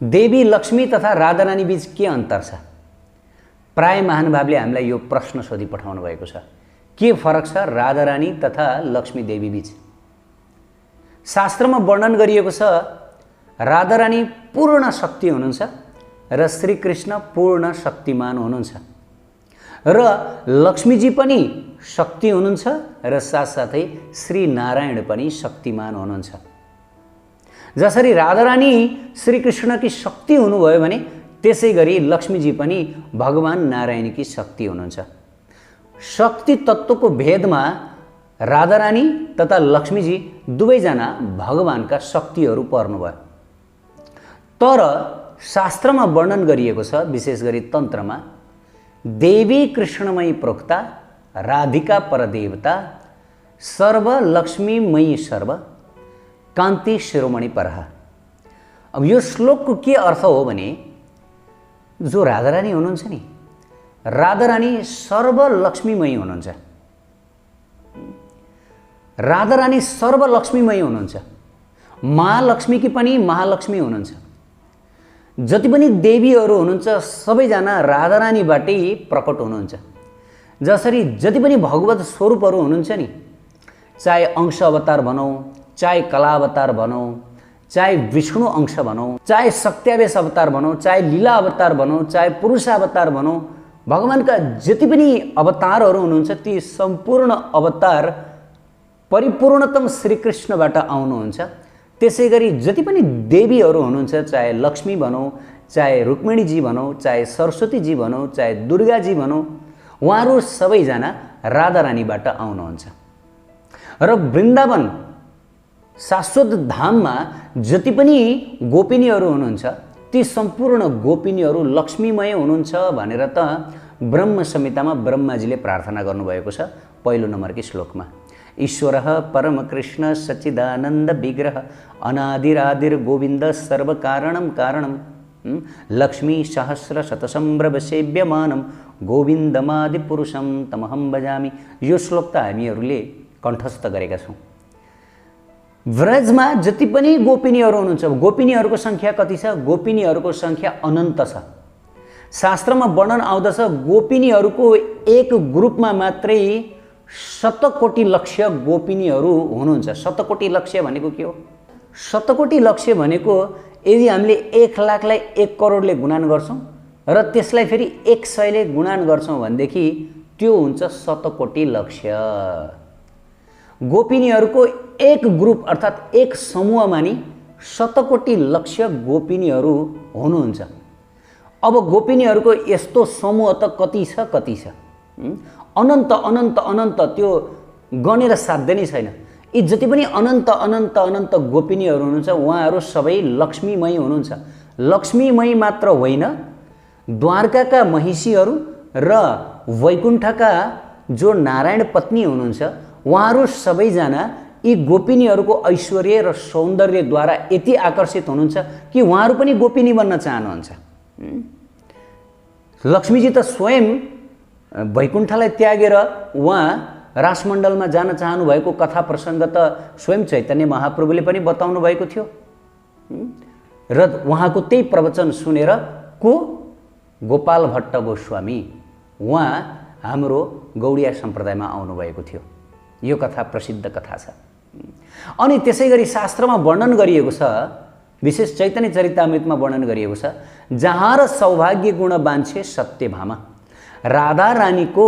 देवी लक्ष्मी तथा राधारानी बीच के अन्तर छ? प्राय महानुभावले हामीलाई यो प्रश्न सोधी पठाउनु भएको छ। के फरक छ राधारानी तथा लक्ष्मी देवी बीच? शास्त्रमा वर्णन गरिएको छ राधारानी पूर्ण शक्ति हुनुहुन्छ र श्रीकृष्ण पूर्ण शक्तिमान हुनुहुन्छ र लक्ष्मीजी पनि शक्ति हुनुहुन्छ र साथसाथै श्री नारायण पनि शक्तिमान हुनुहुन्छ। जसरी राधारानी श्रीकृष्णकी शक्ति हुनुभयो भने त्यसै गरी लक्ष्मीजी पनि भगवान नारायणकी शक्ति हुनुहुन्छ। शक्ति तत्त्वको भेदमा राधारानी तथा लक्ष्मीजी दुवैजना भगवानका शक्तिहरू पर्नुभयो। तर शास्त्रमा वर्णन गरिएको छ, विशेष गरी तन्त्रमा, देवी कृष्णमयी प्रोक्ता राधिका परदेवता सर्व लक्ष्मीमयी सर्व कान्ति शिरोमणि परहा। अब यो श्लोकको के अर्थ हो भने जो राधारानी हुनुहुन्छ नि, राधारानी सर्व लक्ष्मीमयी हुनुहुन्छ। राधारानी सर्व लक्ष्मीमयी हुनुहुन्छ। महालक्ष्मीकी पनि महालक्ष्मी हुनुहुन्छ। जति पनि देवीहरू हुनुहुन्छ सबैजना राधारानीबाटै प्रकट हुनुहुन्छ। जसरी जति पनि भगवत स्वरूपहरू हुनुहुन्छ नि, चाहे अंश अवतार भनौँ, चाहे कला अवतार भनौँ, चाहे विष्णु अंश भनौँ, चाहे सत्यावेश अवतार भनौँ, चाहे लीला अवतार भनौँ, चाहे पुरुष अवतार भनौँ, भगवानका जति पनि अवतारहरू हुनुहुन्छ ती सम्पूर्ण अवतार परिपूर्णतम श्रीकृष्णबाट आउनुहुन्छ। त्यसै गरी जति पनि देवीहरू हुनुहुन्छ, चाहे लक्ष्मी भनौँ, चाहे रुक्मिणीजी भनौँ, चाहे सरस्वतीजी भनौँ, चाहे दुर्गाजी भनौँ, उहाँहरू सबैजना राधारानीबाट आउनुहुन्छ। र वृन्दावन शाश्वत धाममा जति पनि गोपिनीहरू हुनुहुन्छ ती सम्पूर्ण गोपिनीहरू लक्ष्मीमय हुनुहुन्छ भनेर त ब्रह्म संहितामा ब्रह्माजीले प्रार्थना गर्नुभएको छ पहिलो नम्बरकै श्लोकमा। ईश्वरः परमकृष्ण सच्चिदानन्द विग्रह अनादिरादिर गोविन्द सर्वकारणं कारणं लक्ष्मी सहस्र शतसम्भ्रम सेव्यमानं गोविन्दमादिपुरुषं तमहं भजामि। यो श्लोक त हामीहरूले कण्ठस्थ गरेका छौँ। व्रजमा जति पनि गोपिनीहरू हुनुहुन्छ, गोपिनीहरूको सङ्ख्या कति छ? गोपिनीहरूको सङ्ख्या अनन्त छ। शास्त्रमा वर्णन आउँदछ गोपिनीहरूको एक ग्रुपमा मात्रै 100 लक्ष्य गोपिनीहरू हुनुहुन्छ। 100 लक्ष्य भनेको के हो? 100 लक्ष्य भनेको यदि हामीले 1 लाखलाई 1 करोडले गुणन गर्छौँ र त्यसलाई फेरि 100ले गुणन गर्छौँ भनेदेखि त्यो हुन्छ 100 लक्ष्य। गोपिनीहरूको एक ग्रुप अर्थात् एक समूहमा नि 100 लक्ष्य गोपिनीहरू हुनुहुन्छ। अब गोपिनीहरूको यस्तो समूह त कति छ कति छ, अनन्त अनन्त अनन्त, त्यो गनेर साध्य नै छैन। यी जति पनि अनन्त अनन्त अनन्त गोपिनीहरू हुनुहुन्छ उहाँहरू सबै लक्ष्मीमय हुनुहुन्छ। लक्ष्मीमय मात्र होइन, द्वारकाका महिषीहरू र वैकुण्ठका जो नारायण पत्नी हुनुहुन्छ उहाँहरू सबैजना यी गोपिनीहरूको ऐश्वर्य र सौन्दर्यद्वारा यति आकर्षित हुनुहुन्छ कि उहाँहरू पनि गोपिनी बन्न चाहनुहुन्छ। लक्ष्मीजी त स्वयं वैकुण्ठलाई त्यागेर उहाँ रासमण्डलमा जान चाहनुभएको कथा प्रसङ्ग त स्वयं चैतन्य महाप्रभुले पनि बताउनु भएको थियो र उहाँको त्यही प्रवचन सुनेर को गोपाल भट्ट गोस्वामी उहाँ हाम्रो गौडिया सम्प्रदायमा आउनुभएको थियो। यो कथा प्रसिद्ध कथा छ। अनि त्यसै गरी शास्त्रमा वर्णन गरिएको छ, विशेष चैतन्य चरितामृतमा वर्णन गरिएको छ, जहाँ र सौभाग्य गुण बान्छे सत्यभामा। राधा रानीको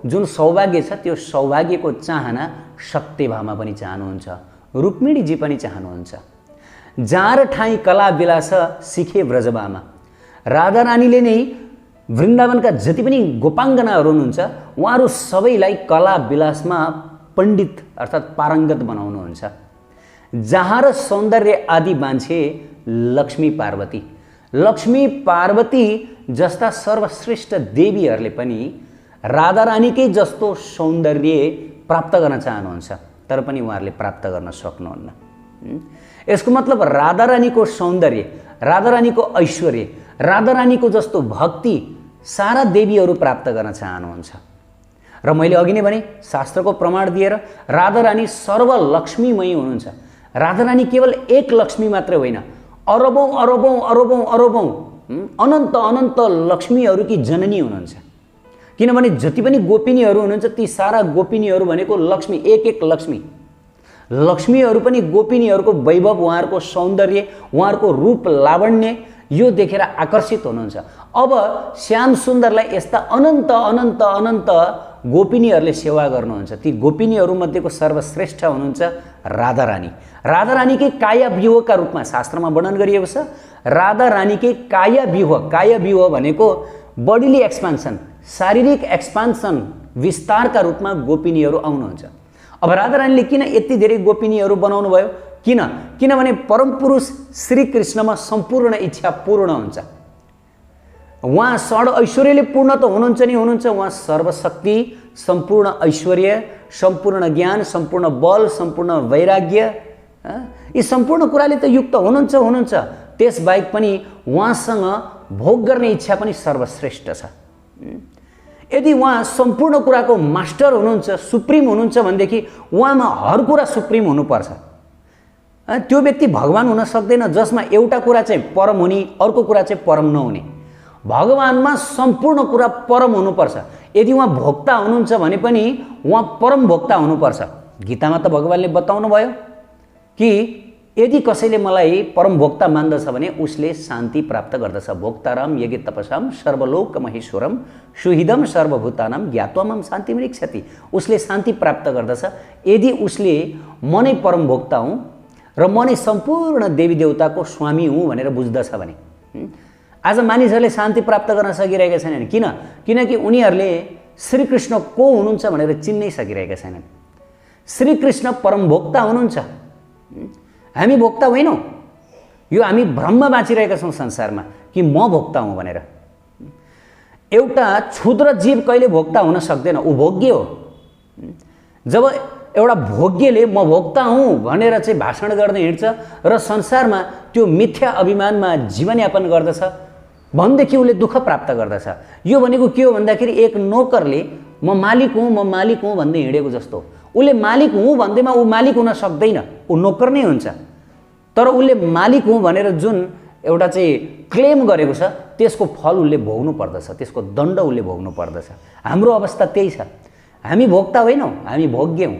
जुन सौभाग्य छ त्यो सौभाग्यको चाहना सत्यभामा पनि चाहनुहुन्छ, रुक्मिणीजी पनि चाहनुहुन्छ। जहाँ र ठाई कला विलास सिखे व्रजबामा। राधा रानीले नै वृन्दावनका जति पनि गोपाङ्गनाहरू हुनुहुन्छ उहाँहरू सबैलाई कला विलासमा पण्डित अर्थात् पारङ्गत बनाउनुहुन्छ। जहाँ र सौन्दर्य आदि बान्छे लक्ष्मी पार्वती। लक्ष्मी पार्वती जस्ता सर्वश्रेष्ठ देवीहरूले पनि राधा रानीकै जस्तो सौन्दर्य प्राप्त गर्न चाहनुहुन्छ, तर पनि उहाँहरूले प्राप्त गर्न सक्नुहुन्न। यसको मतलब राधा रानीको सौन्दर्य, राधा रानीको ऐश्वर्य, राधा रानीको जस्तो भक्ति सारा देवीहरू प्राप्त गर्न चाहनुहुन्छ। र मैले अघि नै भने शास्त्रको प्रमाण दिएर राधा रानी सर्व लक्ष्मीमयी हुनुहुन्छ। राधा रानी केवल एक लक्ष्मी मात्रै होइन, अरबौं अरबौं अरबौं अरबौं अनन्त अनन्त लक्ष्मीहरूकी जननी हुनुहुन्छ। किनभने जति पनि गोपिनीहरू हुनुहुन्छ ती सारा गोपिनीहरू भनेको लक्ष्मी, एक एक लक्ष्मी। लक्ष्मीहरू पनि गोपिनीहरूको वैभव, उहाँहरूको सौन्दर्य, उहाँहरूको रूप लावण्य यो देखेर आकर्षित हुनुहुन्छ। अब श्याम सुन्दरलाई यस्ता अनन्त अनन्त अनन्त गोपिनीहरूले सेवा गर्नुहुन्छ। ती गोपिनीहरूमध्येको सर्वश्रेष्ठ हुनुहुन्छ राधारानी। राधारानीकै कायाव्यूहका रूपमा शास्त्रमा वर्णन गरिएको छ। राधारानीकै कायाव्यूह भनेको बडीली एक्सपान्सन, शारीरिक एक्सपान्सन, विस्तारका रूपमा गोपिनीहरू आउनुहुन्छ। अब राधारानीले किन यति धेरै गोपिनीहरू बनाउनु भयो? किनभने परमपुरुष श्रीकृष्णमा सम्पूर्ण इच्छा पूर्ण हुन्छ। उहाँ षड ऐश्वर्यले पूर्ण त हुनुहुन्छ नि हुनुहुन्छ। उहाँ सर्वशक्ति, सम्पूर्ण ऐश्वर्य, सम्पूर्ण ज्ञान, सम्पूर्ण बल, सम्पूर्ण वैराग्य, यी सम्पूर्ण कुराले त युक्त हुनुहुन्छ। त्यसबाहेक पनि उहाँसँग भोग गर्ने इच्छा पनि सर्वश्रेष्ठ छ। यदि उहाँ सम्पूर्ण कुराको मास्टर हुनुहुन्छ, सुप्रिम हुनुहुन्छ भनेदेखि उहाँमा हर कुरा सुप्रिम हुनुपर्छ। त्यो व्यक्ति भगवान हुन सक्दैन जसमा एउटा कुरा चाहिँ परम हुने, अर्को कुरा चाहिँ परम नहुने। भगवानमा सम्पूर्ण कुरा परम हुनुपर्छ। यदि उहाँ भोक्ता हुनुहुन्छ भने पनि उहाँ परम भोक्ता हुनुपर्छ। गीतामा त भगवानले बताउनु भयो कि यदि कसैले मलाई परम भोक्ता मान्दछ भने उसले शान्ति प्राप्त गर्दछ। भोक्ताराम यज्ञ तपसाम सर्वलोक महेश्वरम सुहृदम सर्वभूतानाम ज्ञात्वा माम शान्तिमृच्छति। उसले शान्ति प्राप्त गर्दछ यदि उसले म नै परम भोक्ता हुँ र म नै सम्पूर्ण देवी देवताको स्वामी हुँ भनेर बुझ्दछ भने। आज मानिसहरूले शान्ति प्राप्त गर्न सकिरहेका छैनन्। किनकि उनीहरूले श्रीकृष्ण को हुनुहुन्छ भनेर चिन्नै सकिरहेका छैनन्। श्रीकृष्ण परम भोक्ता हुनुहुन्छ, हामी भोक्ता होइनौँ। यो हामी भ्रममा बाँचिरहेका छौँ संसारमा कि म भोक्ता हुँ भनेर। एउटा क्षुद्र जीव कहिले भोक्ता हुन सक्दैन, ऊ भोग्य हो। जब एउटा भोग्यले म भोक्ता हुँ भनेर चाहिँ भाषण गर्न हिँड्छ र संसारमा त्यो मिथ्या अभिमानमा जीवनयापन गर्दछ भनेदेखि उसले दुःख प्राप्त गर्दछ। यो भनेको के हो भन्दाखेरि एक नोकरले म मालिक हुँ भन्दै हिँडेको जस्तो। उसले मालिक हुँ भन्दैमा ऊ मालिक हुन सक्दैन, ऊ नोकर नै हुन्छ। तर उसले मालिक हुँ भनेर जुन एउटा चाहिँ क्लेम गरेको छ त्यसको फल उसले भोग्नु पर्दछ, त्यसको दण्ड उसले भोग्नु पर्दछ। हाम्रो अवस्था त्यही छ। हामी भोक्ता होइनौँ, हामी भोग्य हौँ।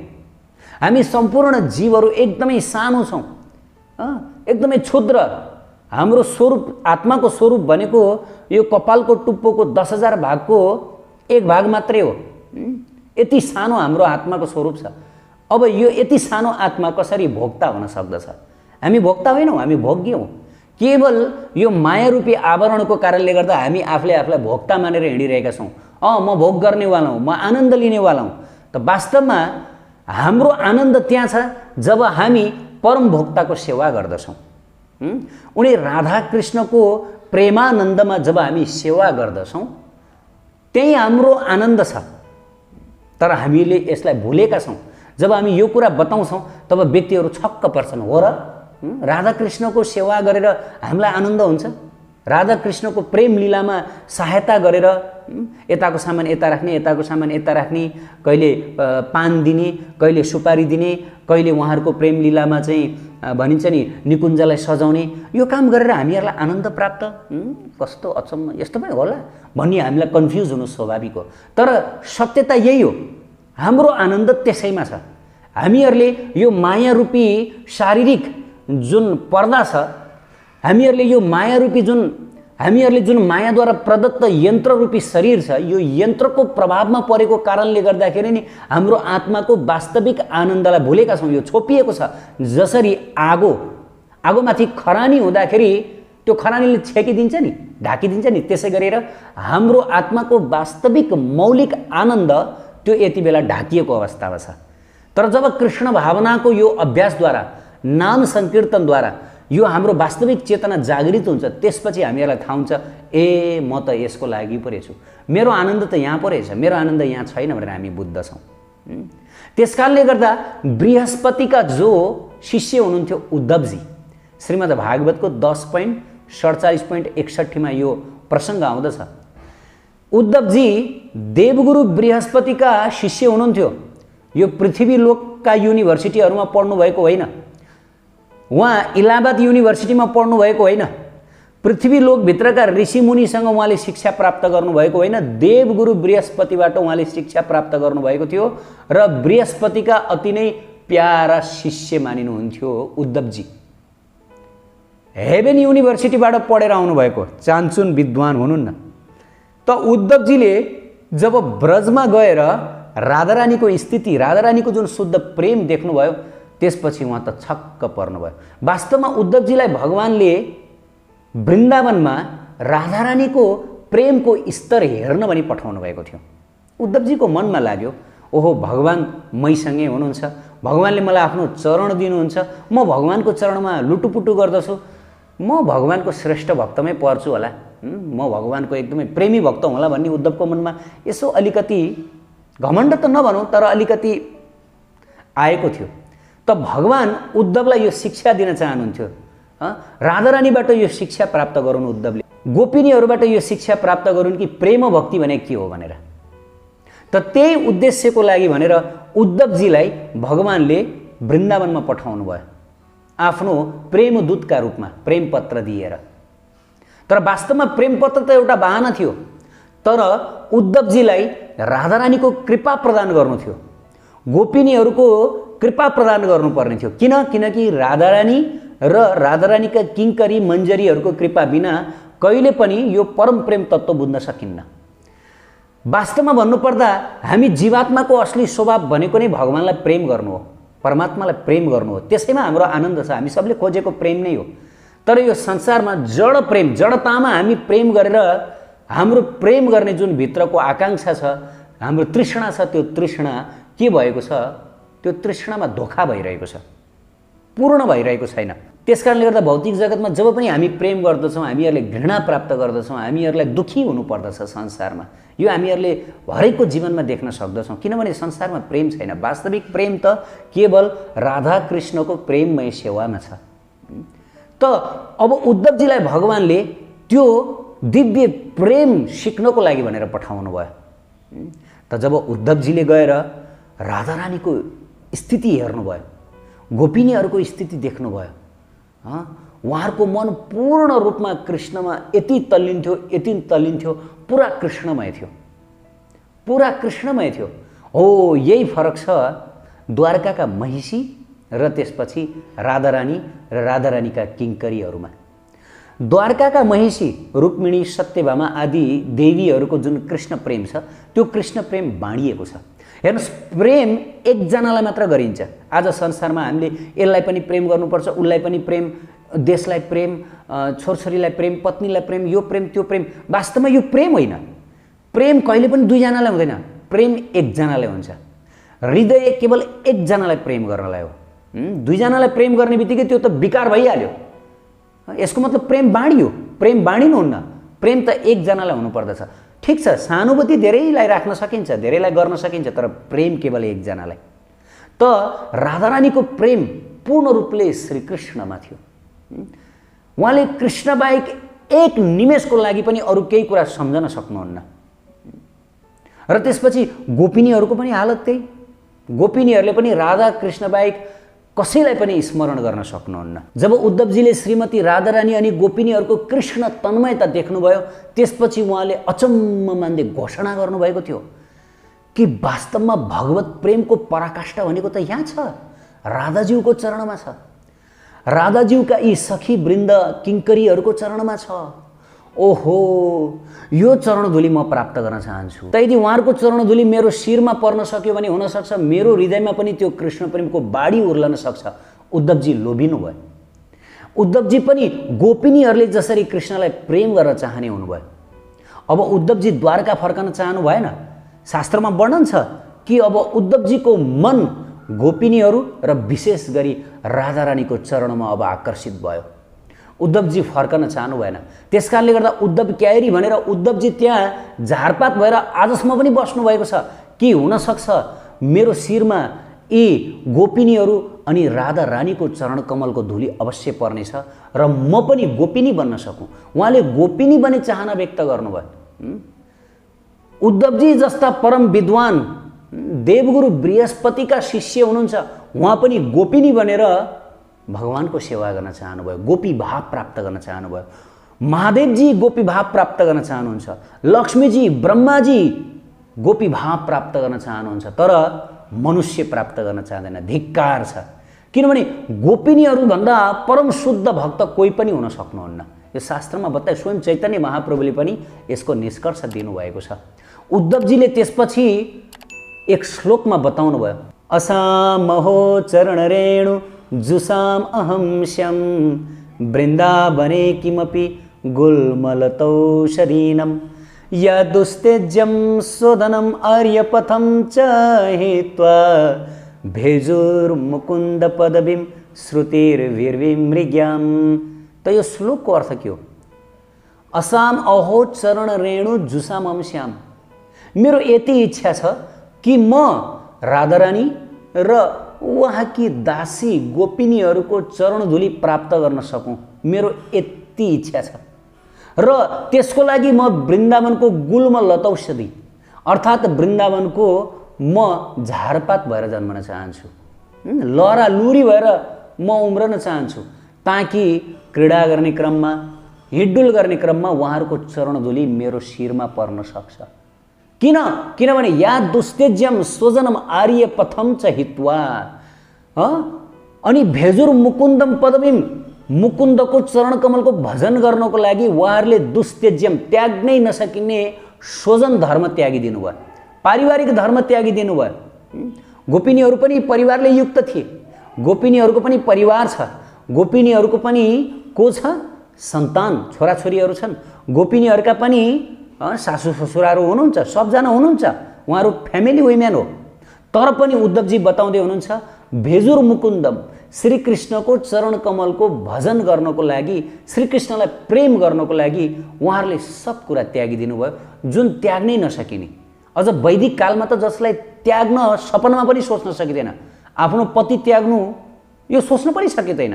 हामी सम्पूर्ण जीवहरू एकदमै सानो छौँ, एकदमै क्षुद्र। हाम्रो स्वरूप, आत्माको स्वरूप भनेको यो कपालको टुप्पोको 10,000 भागको एक भाग मात्रै हो। यति सानो हाम्रो आत्माको स्वरूप छ। अब यो यति सानो आत्मा कसरी भोक्ता हुन सक्दछ? हामी भोक्ता होइनौँ, हामी भोग्य हौँ। केवल यो मायारूपी आवरणको कारणले गर्दा हामी आफूले आफूलाई भोक्ता मानेर हिँडिरहेका छौँ। म भोग गर्नेवाला हौँ, म आनन्द लिनेवाला हौँ। त वास्तवमा हाम्रो आनन्द त्यहाँ छ जब हामी परम भोक्ताको सेवा गर्दछौँ। उनी राधाकृष्णको प्रेमानन्दमा जब हामी सेवा गर्दछौँ त्यही हाम्रो आनन्द छ। तर हामीले यसलाई भुलेका छौँ। जब हामी यो कुरा बताउँछौँ तब व्यक्तिहरू छक्क पर्छन्। हो र, राधाकृष्णको सेवा गरेर हामीलाई आनन्द हुन्छ? राधाकृष्णको प्रेम लीलामा सहायता गरेर यताको सामान यता राख्ने, यताको सामान यता राख्ने, कहिले पान दिने, कहिले सुपारी दिने, कहिले उहाँहरूको प्रेम लीलामा चाहिँ भनिन्छ नि निकुञ्जलाई सजाउने, यो काम गरेर हामीहरूलाई आनन्द प्राप्त? कस्तो अचम्म, यस्तो पनि होला भन्ने हामीलाई कन्फ्युज हुनु स्वाभाविक हो। तर सत्यता यही हो, हाम्रो आनन्द त्यसैमा छ। हामीहरूले यो माया रूपी शारीरिक जुन पर्दा छ, हामीहरूले यो माया रूपी हामीहरूले जुन मायाद्वारा प्रदत्त यन्त्र रूपी शरीर छ, यो यन्त्रको प्रभावमा परेको कारणले गर्दाखेरि नि हाम्रो आत्माको वास्तविक आनन्दलाई भुलेका छौँ। यो छोपिएको छ। जसरी आगोमाथि खरानी हुँदाखेरि त्यो खरानीले छेकिदिन्छ नि, ढाकिदिन्छ नि, त्यसै गरेर हाम्रो आत्माको वास्तविक मौलिक आनन्द त्यो यति बेला ढाकिएको अवस्थामा छ। तर जब कृष्ण भावनाको यो अभ्यासद्वारा, नाम सङ्कीर्तनद्वारा यो हाम्रो वास्तविक चेतना जागृत हुन्छ, त्यसपछि हामीहरूलाई थाहा हुन्छ ए म त यसको लागि पो रहेछु, मेरो आनन्द त यहाँ पो रहेछ, मेरो आनन्द यहाँ छैन भनेर हामी बुझ्दछौँ। त्यसकारणले गर्दा बृहस्पतिका जो शिष्य हुनुहुन्थ्यो उद्धवजी, श्रीमद् भागवतको 10.47.61 यो प्रसङ्ग आउँदछ। उद्धवजी देवगुरु बृहस्पतिका शिष्य हुनुहुन्थ्यो। यो पृथ्वी लोकका युनिभर्सिटीहरूमा पढ्नु भएको होइन। उहाँ इलाहाबाद युनिभर्सिटीमा पढ्नु भएको होइन, पृथ्वीलोकभित्रका ऋषिमुनिसँग उहाँले शिक्षा प्राप्त गर्नुभएको होइन, देवगुरु बृहस्पतिबाट उहाँले शिक्षा प्राप्त गर्नुभएको थियो र बृहस्पतिका अति नै प्यारा शिष्य मानिनुहुन्थ्यो उद्धवजी। हेभेन युनिभर्सिटीबाट पढेर आउनुभएको चान्चुन विद्वान हुनुहुन्न। त उद्धवजीले जब ब्रजमा गएर राधारानीको स्थिति, राधारानीको जुन शुद्ध प्रेम देख्नुभयो, त्यसपछि उहाँ त छक्क पर्नुभयो। वास्तवमा उद्धवजीलाई भगवानले वृन्दावनमा राधारानीको प्रेमको स्तर हेर्न पनि पठाउनु भएको थियो। उद्धवजीको मनमा लाग्यो, ओहो भगवान मैसँगै हुनुहुन्छ, भगवानले मलाई आफ्नो चरण दिनुहुन्छ, म भगवानको चरणमा लुटुपुटु गर्दछु, म भगवानको श्रेष्ठ भक्तमै पर्छु होला, म भगवानको एकदमै प्रेमी भक्त होला भन्ने उद्धवको मनमा यसो अलिकति घमण्ड त नभनौँ तर अलिकति आएको थियो। त भगवान उद्धवलाई यो शिक्षा दिन चाहनुहुन्थ्यो, राधारानीबाट यो शिक्षा प्राप्त गरून् उद्धवले, गोपिनीहरूबाट यो शिक्षा प्राप्त गरून् कि प्रेम भक्ति भने के हो भनेर। त त्यही उद्देश्यको लागि भनेर उद्धवजीलाई भगवानले वृन्दावनमा पठाउनु भयो आफ्नो प्रेमदूतका रूपमा प्रेमपत्र दिएर। तर वास्तवमा प्रेमपत्र त एउटा बहाना थियो, तर उद्धवजीलाई राधारानीको कृपा प्रदान गर्नु थियो, गोपिनीहरूको कृपा प्रदान गर्नुपर्ने थियो। किनकि राधारानी र राधारानीका किङ्करी मञ्जरीहरूको कृपा बिना कहिले पनि यो परम प्रेम तत्त्व बुझ्न सकिन्न। वास्तवमा भन्नुपर्दा हामी जीवात्माको असली स्वभाव भनेको नै भगवानलाई प्रेम गर्नु हो, परमात्मालाई प्रेम गर्नु हो। त्यसैमा हाम्रो आनन्द छ, हामी सबले खोजेको प्रेम नै हो। तर यो संसारमा जड प्रेम, जडतामा हामी प्रेम गरेर हाम्रो प्रेम गर्ने जुन भित्रको आकाङ्क्षा छ, हाम्रो तृष्णा छ, त्यो तृष्णा के भएको छ, त्यो तृष्णामा धोका भइरहेको छ, पूर्ण भइरहेको छैन। त्यसकारणले गर्दा भौतिक जगतमा जब पनि हामी प्रेम गर्दछौँ, हामीहरूले घृणा प्राप्त गर्दछौँ, हामीहरूलाई दुःखी हुनुपर्दछ संसारमा। यो हामीहरूले हरेकको जीवनमा देख्न सक्दछौँ, किनभने संसारमा प्रेम छैन। वास्तविक प्रेम त केवल राधा कृष्णको प्रेममय सेवामा छ। त अब उद्धवजीलाई भगवानले त्यो दिव्य प्रेम सिक्नको लागि भनेर पठाउनु भयो। त जब उद्धवजीले गएर राधारानीको स्थिति हेर्नुभयो, गोपिनीहरूको स्थिति देख्नुभयो, उहाँहरूको मन पूर्ण रूपमा कृष्णमा यति तल्लिन्थ्यो, पुरा कृष्णमय थियो, पुरा कृष्णमय थियो। हो यही फरक छ द्वारकाका महिषी र त्यसपछि राधारानी र राधारानीका किङ्करीहरूमा। द्वारकाका महिषी रुक्मिणी, सत्यभामा आदि देवीहरूको जुन कृष्ण प्रेम छ, त्यो कृष्ण प्रेम बाँडिएको छ। हेर्नुहोस्, प्रेम एकजनालाई मात्र गरिन्छ। आज संसारमा हामीले यसलाई पनि प्रेम गर्नुपर्छ, उसलाई पनि प्रेम, देशलाई प्रेम, छोरछोरीलाई प्रेम, पत्नीलाई प्रेम, यो प्रेम त्यो प्रेम। वास्तवमा यो प्रेम होइन। प्रेम कहिले पनि दुईजनालाई हुँदैन, प्रेम एकजनालाई हुन्छ। हृदय केवल एकजनालाई प्रेम गर्नलाई हो। दुईजनालाई प्रेम गर्ने बित्तिकै त्यो त विकार भइहाल्यो। यसको मतलब प्रेम बाँडियो। प्रेम बाँडिनुहुन्न, प्रेम त एकजनालाई हुनुपर्दछ। ठिक छ, सहानुभूति धेरैलाई राख्न सकिन्छ, धेरैलाई गर्न सकिन्छ, तर प्रेम केवल एकजनालाई। त राधारानीको प्रेम पूर्ण रूपले श्रीकृष्णमा थियो। उहाँले कृष्णबाहेक एक निमेषको लागि पनि अरू केही कुरा सम्झन सक्नुहुन्न। र त्यसपछि गोपिनीहरूको पनि हालत त्यही। गोपिनीहरूले पनि राधा कृष्णबाहेक कसैलाई पनि स्मरण गर्न सक्नुहुन्न। जब उद्धवजीले श्रीमती राधारानी अनि गोपिनीहरूको कृष्ण तन्मयता देख्नुभयो, त्यसपछि उहाँले अचम्म मान्दै घोषणा गर्नुभएको थियो कि वास्तवमा भगवत प्रेमको पराकाष्ठा भनेको त यहाँ छ, राधाज्यूको चरणमा छ, राधाज्यूका यी सखी वृन्द किङ्करीहरूको चरणमा छ। ओहो, यो चरणधुली म प्राप्त गर्न चाहन्छु। त यदि उहाँहरूको चरणधुली मेरो शिरमा पर्न सक्यो भने हुनसक्छ मेरो हृदयमा पनि त्यो कृष्ण प्रेमको बाढी उर्लन सक्छ। उद्धवजी लोभिनु भयो। उद्धवजी पनि गोपिनीहरूले जसरी कृष्णलाई प्रेम गर्न चाहने हुनुभयो। अब उद्धवजी द्वारका फर्कन चाहनु भएन। शास्त्रमा वर्णन छ कि अब उद्धवजीको मन गोपिनीहरू र विशेष गरी राधारानीको चरणमा अब आकर्षित भयो। उद्धवजी फर्कन चाहनु भएन। त्यसकारणले गर्दा उद्धव क्यारी भनेर उद्धवजी त्यहाँ झारपात भएर आजसम्म पनि बस्नुभएको छ कि हुनसक्छ मेरो शिरमा यी गोपिनीहरू अनि राधारानीको चरणकमलको धुली अवश्य पर्नेछ र म पनि गोपिनी बन्न सकूँ। उहाँले गोपिनी बने चाहना व्यक्त गर्नुभयो। उद्धवजी जस्ता परम विद्वान देवगुरु बृहस्पतिका शिष्य हुनुहुन्छ, उहाँ पनि गोपिनी बनेर भगवानको सेवा गर्न चाहनुभयो, गोपी भाव प्राप्त गर्न चाहनुभयो। महादेवजी गोपी भाव प्राप्त गर्न चाहनुहुन्छ, लक्ष्मीजी ब्रह्माजी गोपी भाव प्राप्त गर्न चाहनुहुन्छ, तर मनुष्य प्राप्त गर्न चाहँदैन। धिक्कार छ, किनभने गोपिनीहरूभन्दा परम शुद्ध भक्त कोही पनि हुन सक्नुहुन्न। यो शास्त्रमा बताए, स्वयं चैतन्य महाप्रभुले पनि यसको निष्कर्ष दिनुभएको छ। उद्धवजीले त्यसपछि एक श्लोकमा बताउनु भयो, असामहो चरणरेणु जुसाम अहम श्याम वृन्दावने किमपि गुल्मलतौषधीनम यदुस्तेज्यं स्वदनम आर्यपथम च हित्वा भेजुर्मुकुन्द पदवीं श्रुतिर्विर्विमृग्याम। त यो श्लोकको अर्थ के हो? असाम अहो चरण रेणु जुसाम अहम श्याम। मेरो यति इच्छा छ कि म राधारानी र उहाँकी दासी गोपिनीहरूको चरणधुली प्राप्त गर्न सकूँ। मेरो यति इच्छा छ र त्यसको लागि म वृन्दावनको गुल्म लतौषधी अर्थात् वृन्दावनको म झारपात भएर जन्मन चाहन्छु, लहरा लुरी भएर म उम्रन चाहन्छु, ताकि क्रीडा गर्ने क्रममा, हिडडुल गर्ने क्रममा उहाँहरूको चरणधुली मेरो शिरमा पर्न सक्छ। किनभने या दुस्तेज्यम स्वजनम आर्य पथम च हित्वा, अनि भेजुर मुकुन्दम पदवीम, मुकुन्दको चरण कमलको भजन गर्नको लागि उहाँहरूले दुस्तेज्यम त्याग्नै नसकिने स्वजन धर्म त्यागिदिनु भयो, पारिवारिक धर्म त्यागिदिनु भयो। गोपिनीहरू पनि परिवारले युक्त थिए, गोपिनीहरूको पनि परिवार छ, गोपिनीहरूको पनि को छ? सन्तान, छोराछोरीहरू छन्। गोपिनीहरूका पनि सासू ससुराहरू हुनुहुन्छ, सबजना हुनुहुन्छ, उहाँहरू फ्यामिली वुमेन हो। तर पनि उद्धवजी बताउँदै हुनुहुन्छ, भेजुर मुकुन्दम, श्रीकृष्णको चरण कमलको भजन गर्नको लागि, श्रीकृष्णलाई प्रेम गर्नको लागि उहाँहरूले सब कुरा त्यागिदिनु भयो, जुन त्याग्नै नसकिने। अझ वैदिक कालमा त जसलाई त्याग्न सपनामा पनि सोच्न सकिँदैन, आफ्नो पति त्याग्नु यो सोच्न पनि सकिँदैन,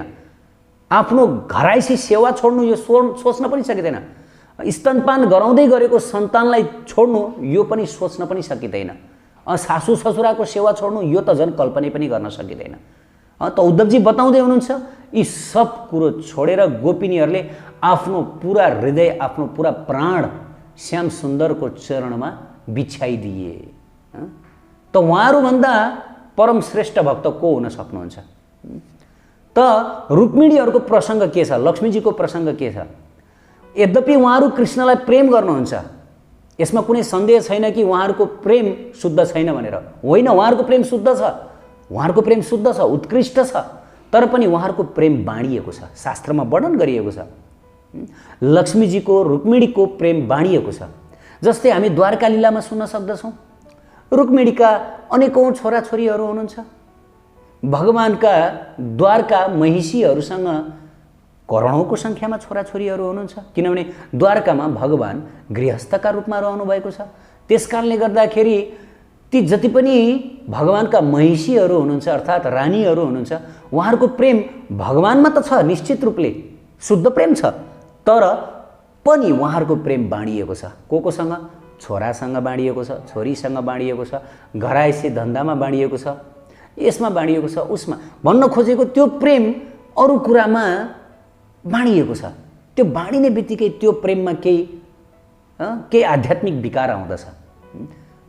आफ्नो घराइसी सेवा छोड्नु यो सोच्न पनि सकिँदैन, स्तनपान गराउँदै गरेको सन्तानलाई छोड्नु यो पनि सोच्न पनि सकिँदैन, सासू ससुराको सेवा छोड्नु यो त झन् कल्पना पनि गर्न सकिँदैन। त उद्धवजी बताउँदै हुनुहुन्छ, यी सब कुरो छोडेर गोपिनीहरूले आफ्नो पुरा हृदय, आफ्नो पुरा प्राण श्याम सुन्दरको चरणमा बिछाइदिए। त उहाँहरूभन्दा परम श्रेष्ठ भक्त को हुन सक्नुहुन्छ? त रुक्मिणीहरूको प्रसङ्ग के छ? लक्ष्मीजीको प्रसङ्ग के छ? यद्यपि उहाँहरू कृष्णलाई प्रेम गर्नुहुन्छ, यसमा कुनै सन्देह छैन कि उहाँहरूको प्रेम शुद्ध छैन भनेर। होइन, उहाँहरूको प्रेम शुद्ध छ, उहाँहरूको प्रेम शुद्ध छ, उत्कृष्ट छ, तर पनि उहाँहरूको प्रेम बाँडिएको छ, शास्त्रमा वर्णन गरिएको छ। लक्ष्मीजीको, रुक्मिणीको प्रेम बाँडिएको छ। जस्तै हामी द्वारका लीलामा सुन्न सक्दछौँ, रुक्मिणीका अनेकौँ छोराछोरीहरू हुनुहुन्छ, भगवानका द्वारका महिषीहरूसँग करोडौँको सङ्ख्यामा छोराछोरीहरू हुनुहुन्छ, किनभने द्वारकामा भगवान गृहस्थका रूपमा रहनु भएको छ। त्यसकारणले गर्दाखेरि ती जति पनि भगवानका महिषीहरू हुनुहुन्छ अर्थात् रानीहरू हुनुहुन्छ, उहाँहरूको प्रेम भगवानमा त छ, निश्चित रूपले शुद्ध प्रेम छ, तर पनि उहाँहरूको प्रेम बाँडिएको छ। कोसँग? छोरासँग बाँडिएको छ, छोरीसँग बाँडिएको छ, घरायसी धन्दामा बाँडिएको छ, यसमा बाँडिएको छ, उसमा। भन्न खोजेको त्यो प्रेम अरू कुरामा बाँडिएको छ। त्यो बाँडिने बित्तिकै त्यो प्रेममा केही आध्यात्मिक विकार आउँदछ।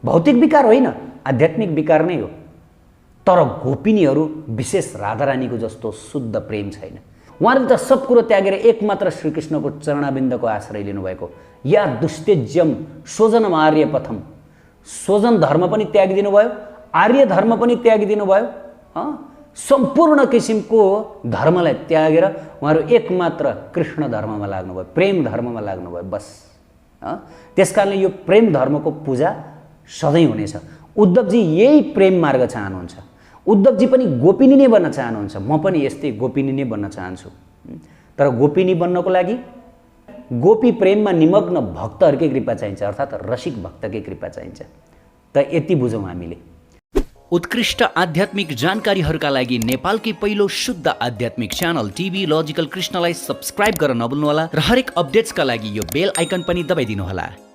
भौतिक विकार होइन, आध्यात्मिक विकार नै हो। तर गोपिनीहरू विशेष राधारानीको जस्तो शुद्ध प्रेम छैन। उहाँले त सब कुरो त्यागेर एकमात्र श्रीकृष्णको चरणाबिन्दको आश्रय लिनुभएको। या दुस्तेज्यम स्वजनम आर्य पथम, स्वजन धर्म पनि त्यागिदिनु भयो, आर्य धर्म पनि त्यागिदिनु भयो, सम्पूर्ण किसिमको धर्मलाई त्यागेर उहाँहरू एकमात्र कृष्ण धर्ममा लाग्नुभयो, प्रेम धर्ममा लाग्नुभयो, बस। त्यसकारणले यो प्रेम धर्मको पूजा सधैँ हुनेछ। उद्धवजी यही प्रेम मार्ग चाहनुहुन्छ। उद्धवजी पनि गोपिनी नै बन्न चाहनुहुन्छ, म पनि यस्तै गोपिनी नै बन्न चाहन्छु। तर गोपिनी बन्नको लागि गोपी प्रेममा निमग्न भक्तहरूकै कृपा चाहिन्छ, अर्थात् रसिक भक्तकै कृपा चाहिन्छ। त यति बुझौँ हामीले। उत्कृष्ट आध्यात्मिक जानकारीहरूका लागि नेपालकै पहिलो शुद्ध आध्यात्मिक च्यानल टिभी लजिकल कृष्णलाई सब्स्क्राइब गर्न नभुल्नुहोला र हरेक अपडेट्सका लागि यो बेल आइकन पनि दबाइदिनुहोला।